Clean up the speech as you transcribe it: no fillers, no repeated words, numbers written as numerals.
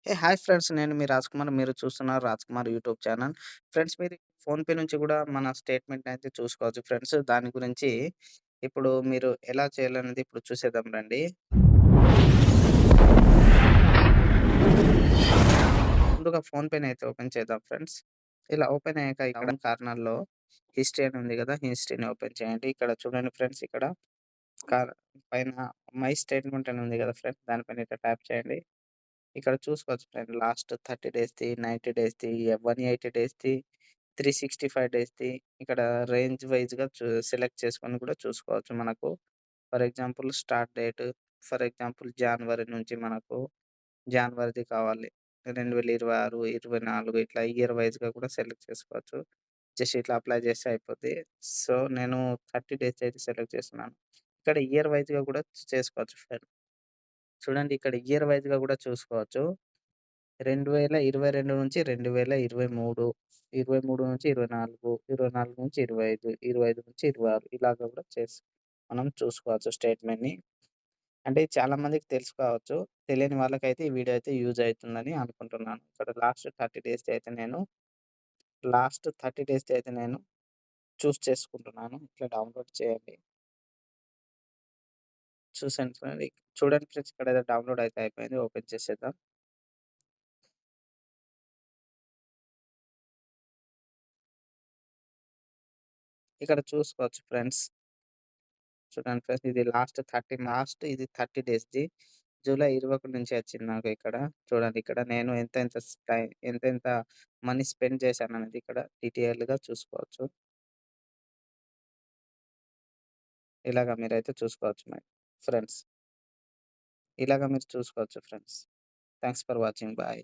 Hi friends. నేను మీ రాజ్‌కుమార్. మీరు చూస్తున్నారు 'రాజ్‌కుమార్' యూట్యూబ్ ఛానల్. ఫ్రెండ్స్ మీరు ఫోన్‌పే నుంచి గూడా మన స్టేట్‌మెంట్‌నయితే చూసుకోవచ్చు ఫ్రెండ్స్. దాని గురించి ఇప్పుడు మీరు ఎలా చేయాలనేది ఇప్పుడు చూసేద్దాం రండి. ముందుగా ఫోన్‌పేనయితే ఓపెన్ చేద్దాం ఫ్రెండ్స్. ఇలా ఓపెన్ అయ్యాక ఇక్కడ కార్నర్‌లో హిస్టరీ అని ఉంది గదా! హిస్టరీని ఓపెన్ చేయండి. ఇక్కడ చూడండి ఫ్రెండ్స్ ఇక్కడ కార్ పైన మై స్టేట్‌మెంట్ అని ఉంది గదా ఫ్రెండ్స్. దానిపైన ఇట్లా ట్యాప్ చేయండి. ఇక్కడ చూసుకోవచ్చు ఫ్రెండ్ లాస్ట్ 30 డేస్‌ది, 90 డేస్‌ది, 180 డేస్‌ది, 365 డేస్‌ది ఇక్కడ రేంజ్ వైస్‌గా సెలెక్ట్ చేసుకొని కూడా చూసుకోవచ్చు మనకు. For example start date, for example January నుంచి మనకు జాన్వరిది కావాలి. 2026, 24 ఇట్లా ఇయర్ వైస్‌గా కూడా సెలెక్ట్ చేసుకోవచ్చు. జస్ట్ ఇట్లా అప్లై చేస్తే అయిపోద్ది. సో, నేను 30 డేస్ అయితే సెలెక్ట్ చేస్తున్నాను. ఇక్కడ ఇయర్ వైస్‌గా కూడా చేసుకోవచ్చు ఫ్రెండ్. చూడండి ఇక్కడ ఇయర్ వైస్‌గా కూడా చూసుకోవచ్చు. 2022 నుంచి 2023, 23 నుంచి 24, 24 నుంచి 25, 25 నుంచి 26 ఇలాగ కూడా మనం చూసుకోవచ్చు స్టేట్‌మెంట్‌ని. అంటే ఇది చాలా మందికి తెలుసు కావచ్చు. తెలియని వాళ్ళకైతే ఈ వీడియో అయితే యూజ్ అయితుందని అనుకుంటున్నాను. ఇక్కడ లాస్ట్ 30 డేస్‌ది అయితే నేను చూజ్ చేసుకుంటున్నాను. ఇట్లా డౌన్‌లోడ్ చేయండి. చూసాను ఫ్రెండ్. చూడండి ఫ్రెండ్స్ ఇక్కడేదో డౌన్‌లోడ్ అయితే అయిపోయింది. ఓపెన్ చేసేద్దాం. ఇక్కడ చూసుకోవచ్చు ఫ్రెండ్స్. చూడండి ఫ్రెండ్స్ ఇది లాస్ట్ ఇది 30 డేస్‌ది. జూలై 21 నుంచి వచ్చింది నాకు ఇక్కడ. చూడండి ఇక్కడ నేను ఎంతెంత మనీ స్పెండ్ చేశాననేది ఇక్కడ డీటెయిల్‌గా చూసుకోవచ్చు. ఇలాగ మీరైతే చూసుకోవచ్చు ఫ్రెండ్స్. ఇలాగ మీరు చూసుకోవచ్చు friends. Thanks for watching. Bye.